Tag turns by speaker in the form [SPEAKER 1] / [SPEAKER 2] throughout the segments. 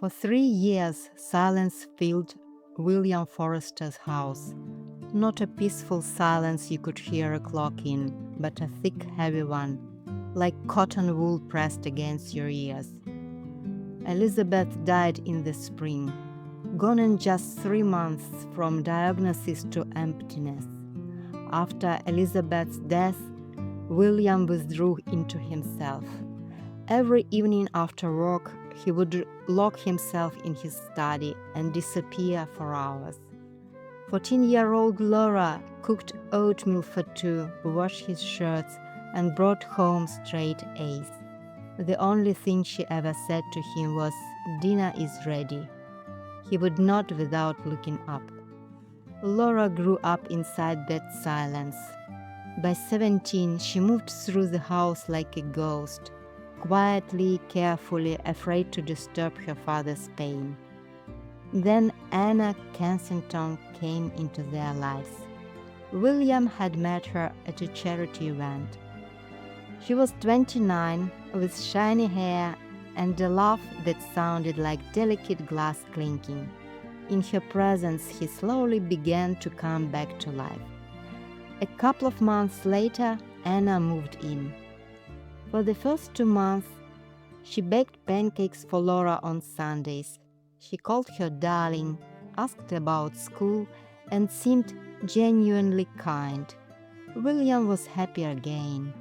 [SPEAKER 1] For 3 years, silence filled William Forrester's house. Not a peaceful silence you could hear a clock in, but a thick, heavy one, like cotton wool pressed against your ears. Elizabeth died in the spring, gone in just 3 months from diagnosis to emptiness. After Elizabeth's death, William withdrew into himself. Every evening after work, he would lock himself in his study and disappear for hours. 14-year-old Laura cooked oatmeal for two, washed his shirts, and brought home straight A's. The only thing she ever said to him was, "Dinner is ready." He would nod without looking up. Laura grew up inside that silence. By 17, she moved through the house like a ghost, quietly, carefully, afraid to disturb her father's pain. Then Anna Kensington came into their lives. William had met her at a charity event. She was 29, with shiny hair and a laugh that sounded like delicate glass clinking. In her presence, he slowly began to come back to life. A couple of months later, Anna moved in. For the first 2 months, she baked pancakes for Laura on Sundays. She called her darling, asked about school, and seemed genuinely kind. William was happy again.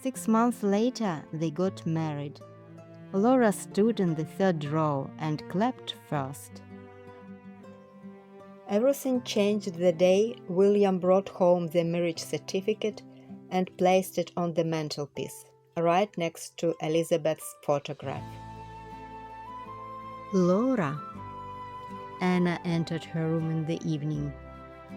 [SPEAKER 1] 6 months later, they got married. Laura stood in the third row and clapped first. Everything changed the day William brought home the marriage certificate and placed it on the mantelpiece, right next to Elizabeth's photograph. "Laura." Anna entered her room in the evening.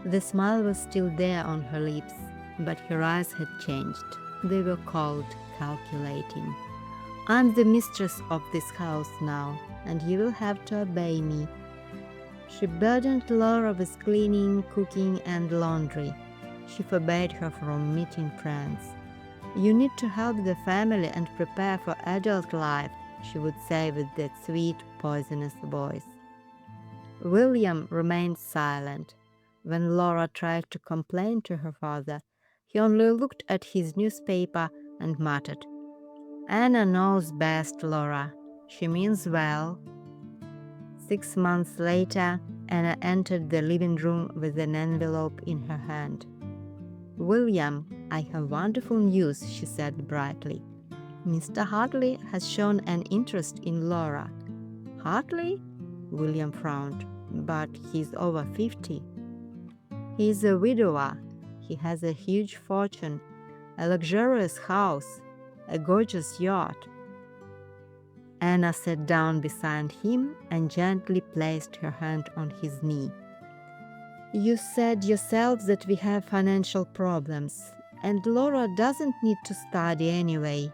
[SPEAKER 1] The smile was still there on her lips, but her eyes had changed. They were cold, calculating. "I'm the mistress of this house now, and you will have to obey me." She burdened Laura with cleaning, cooking, and laundry. She forbade her from meeting friends. "You need to help the family and prepare for adult life," she would say with that sweet, poisonous voice. William remained silent. When Laura tried to complain to her father, he only looked at his newspaper and muttered, "Anna knows best, Laura. She means well." 6 months later, Anna entered the living room with an envelope in her hand. "William, I have wonderful news," she said brightly. "Mr. Hartley has shown an interest in Laura." "Hartley?" William frowned. "But he's over 50. He is a widower. He has a huge fortune, a luxurious house, a gorgeous yacht." Anna sat down beside him and gently placed her hand on his knee. "You said yourself that we have financial problems, and Laura doesn't need to study anyway.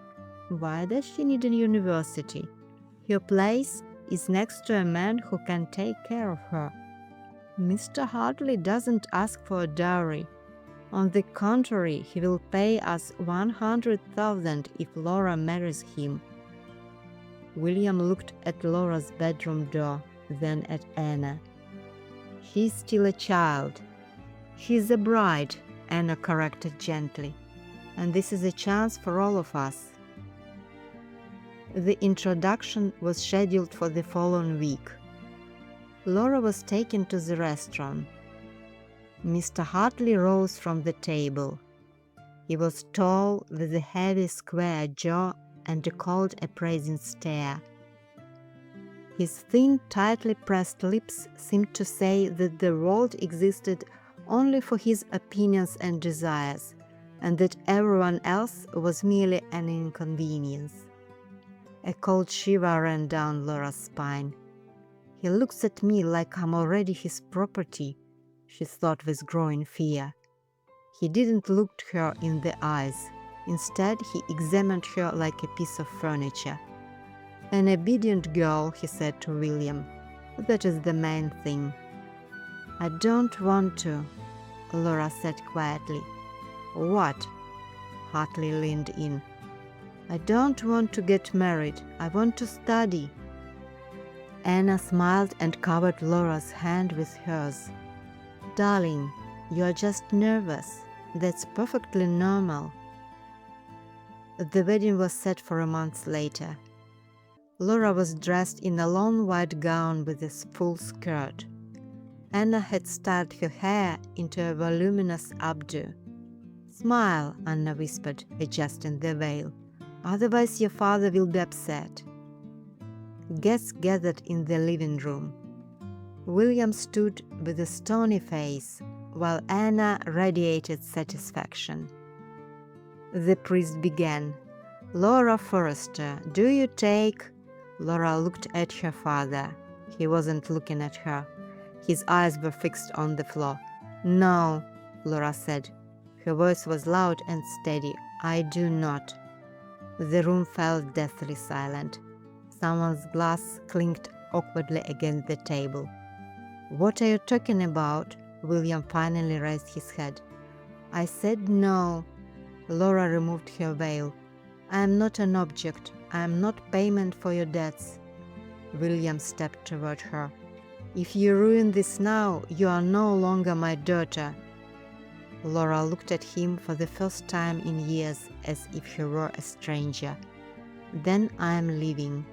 [SPEAKER 1] Why does she need a university? Her place is next to a man who can take care of her. Mr. Hartley doesn't ask for a dowry. On the contrary, he will pay us 100,000 if Laura marries him." William looked at Laura's bedroom door, then at Anna. "She's still a child." "She's a bride," Anna corrected gently, "and this is a chance for all of us." The introduction was scheduled for the following week. Laura was taken to the restaurant. Mr. Hartley rose from the table. He was tall, with a heavy square jaw and a cold, appraising stare. His thin, tightly pressed lips seemed to say that the world existed only for his opinions and desires, and that everyone else was merely an inconvenience. A cold shiver ran down Laura's spine. "He looks at me like I'm already his property," she thought with growing fear. He didn't look her in the eyes. Instead, he examined her like a piece of furniture. "An obedient girl," he said to William. "That is the main thing." "I don't want to," Laura said quietly. "What?" Hartley leaned in. "I don't want to get married. I want to study." Anna smiled and covered Laura's hand with hers. "Darling, you're just nervous. That's perfectly normal." The wedding was set for a month later. Laura was dressed in a long white gown with a full skirt. Anna had styled her hair into a voluminous updo. "Smile," Anna whispered, adjusting the veil. "Otherwise your father will be upset." Guests gathered in the living room. William stood with a stony face, while Anna radiated satisfaction. The priest began. "Laura Forrester, do you take—" Laura looked at her father. He wasn't looking at her. His eyes were fixed on the floor. "No," Laura said. Her voice was loud and steady. "I do not." The room fell deathly silent. Someone's glass clinked awkwardly against the table. "What are you talking about?" William finally raised his head. "I said no." Laura removed her veil. "I am not an object. I am not payment for your debts." William stepped toward her. "If you ruin this now, you are no longer my daughter." Laura looked at him for the first time in years as if he were a stranger. "Then I am leaving."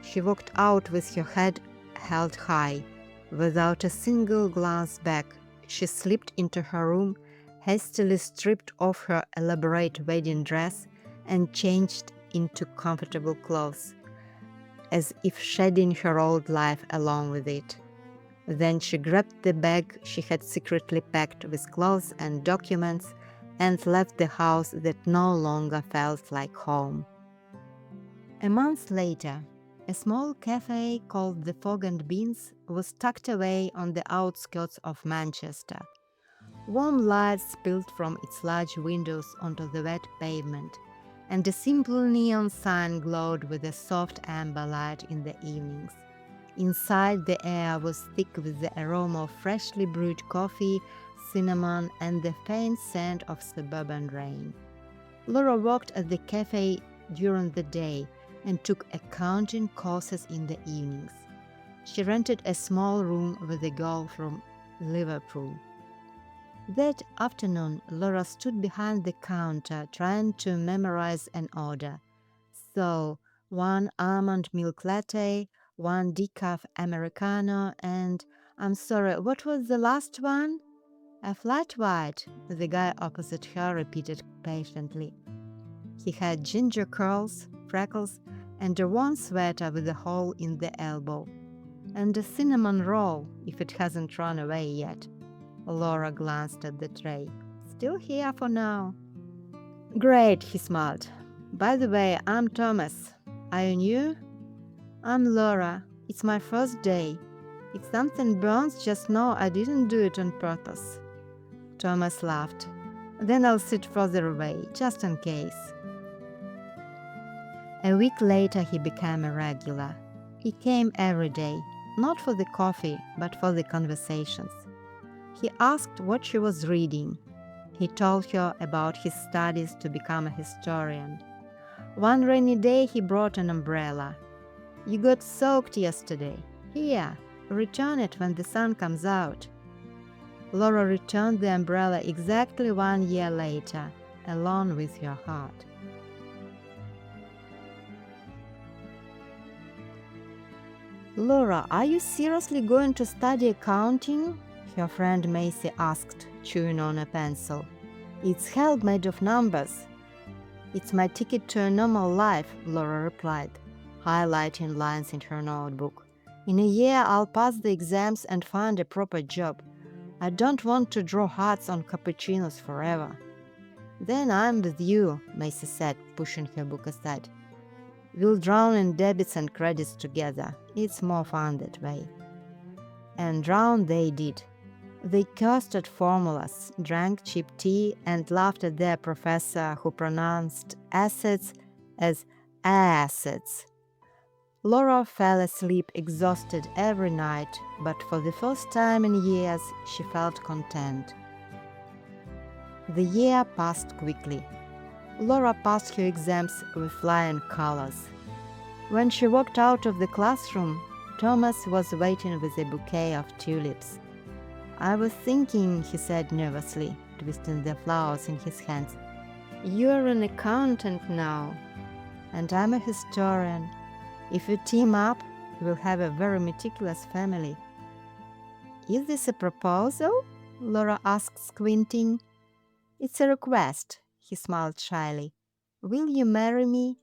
[SPEAKER 1] She walked out with her head held high. Without a single glance back, she slipped into her room, hastily stripped off her elaborate wedding dress, and changed into comfortable clothes, as if shedding her old life along with it. Then she grabbed the bag she had secretly packed with clothes and documents and left the house that no longer felt like home. A month later, a small cafe called the Fog and Beans was tucked away on the outskirts of Manchester. Warm light spilled from its large windows onto the wet pavement, and a simple neon sign glowed with a soft amber light in the evenings. Inside, the air was thick with the aroma of freshly brewed coffee, cinnamon, and the faint scent of suburban rain. Laura worked at the cafe during the day and took accounting courses in the evenings. She rented a small room with a girl from Liverpool. That afternoon, Laura stood behind the counter trying to memorize an order. So, 1 almond milk latte, 1 decaf Americano, and, I'm sorry, what was the last one? A flat white, the guy opposite her repeated patiently. He had ginger curls, freckles, and a worn sweater with a hole in the elbow. And a cinnamon roll, if it hasn't run away yet. Laura glanced at the tray. "Still here for now." "Great," he smiled. "By the way, I'm Thomas. Are you new?" "I'm Laura. It's my first day. If something burns, just know I didn't do it on purpose." Thomas laughed. "Then I'll sit further away, just in case." A week later, he became a regular. He came every day, not for the coffee, but for the conversations. He asked what she was reading. He told her about his studies to become a historian. One rainy day, he brought an umbrella. "You got soaked yesterday. Here, return it when the sun comes out." Laura returned the umbrella exactly 1 year later, alone with her heart. "Laura, are you seriously going to study accounting?" her friend Macy asked, chewing on a pencil. "It's hell made of numbers." "It's my ticket to a normal life," Laura replied, highlighting lines in her notebook. "In a year I'll pass the exams and find a proper job. I don't want to draw hearts on cappuccinos forever." "Then I'm with you," Macy said, pushing her book aside. "We'll drown in debits and credits together. It's more fun that way." And drown they did. They cursed at formulas, drank cheap tea, and laughed at their professor who pronounced assets as assets. Laura fell asleep exhausted every night, but for the first time in years she felt content. The year passed quickly. Laura passed her exams with flying colors. When she walked out of the classroom, Thomas was waiting with a bouquet of tulips. "I was thinking," he said nervously, twisting the flowers in his hands. "You're an accountant now, and I'm a historian. If we team up, we'll have a very meticulous family." "Is this a proposal?" Laura asked, squinting. "It's a request," he smiled shyly. "Will you marry me?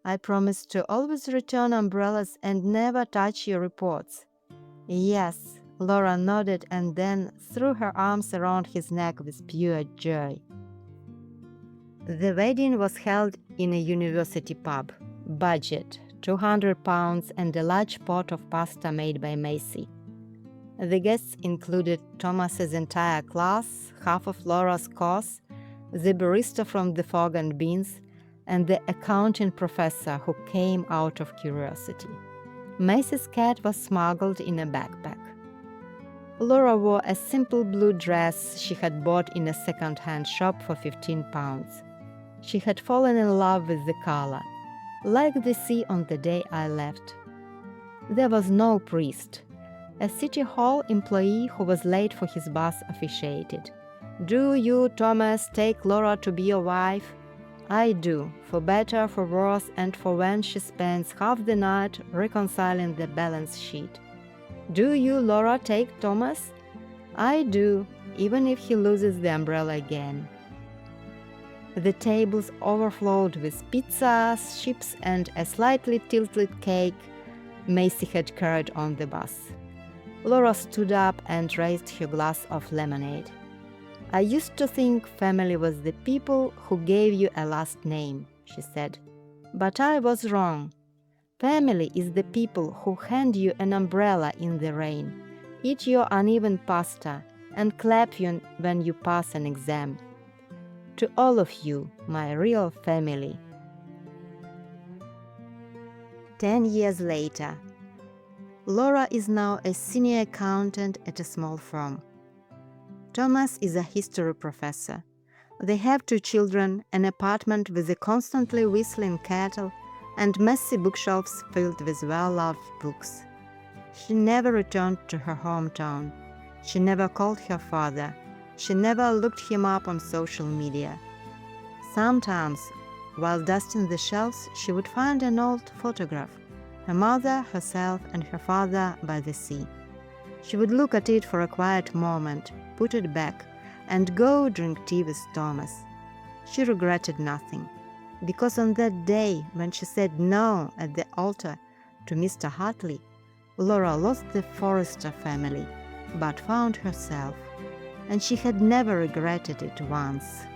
[SPEAKER 1] I promise to always return umbrellas and never touch your reports." "Yes," Laura nodded and then threw her arms around his neck with pure joy. The wedding was held in a university pub. Budget, £200 and a large pot of pasta made by Macy. The guests included Thomas's entire class, half of Laura's course, the barista from the Fog and Beans, and the accounting professor who came out of curiosity. Macy's cat was smuggled in a backpack. Laura wore a simple blue dress she had bought in a second-hand shop for £15. She had fallen in love with the color, like the sea on the day I left. There was no priest. A City Hall employee who was late for his bus officiated. "Do you, Thomas, take Laura to be your wife?" "I do, for better, for worse, and for when she spends half the night reconciling the balance sheet." "Do you, Laura, take Thomas?" "I do, even if he loses the umbrella again." The tables overflowed with pizzas, chips, and a slightly tilted cake Macy had carried on the bus. Laura stood up and raised her glass of lemonade. "I used to think family was the people who gave you a last name," she said. "But I was wrong. Family is the people who hand you an umbrella in the rain, eat your uneven pasta, and clap you when you pass an exam. To all of you, my real family." 10 years later, Laura is now a senior accountant at a small firm. Thomas is a history professor. They have 2 children, an apartment with a constantly whistling kettle, and messy bookshelves filled with well-loved books. She never returned to her hometown. She never called her father. She never looked him up on social media. Sometimes, while dusting the shelves, she would find an old photograph, her mother, herself, and her father by the sea. She would look at it for a quiet moment, put it back, and go drink tea with Thomas. She regretted nothing, because on that day when she said no at the altar to Mr. Hartley, Laura lost the Forrester family, but found herself, and she had never regretted it once.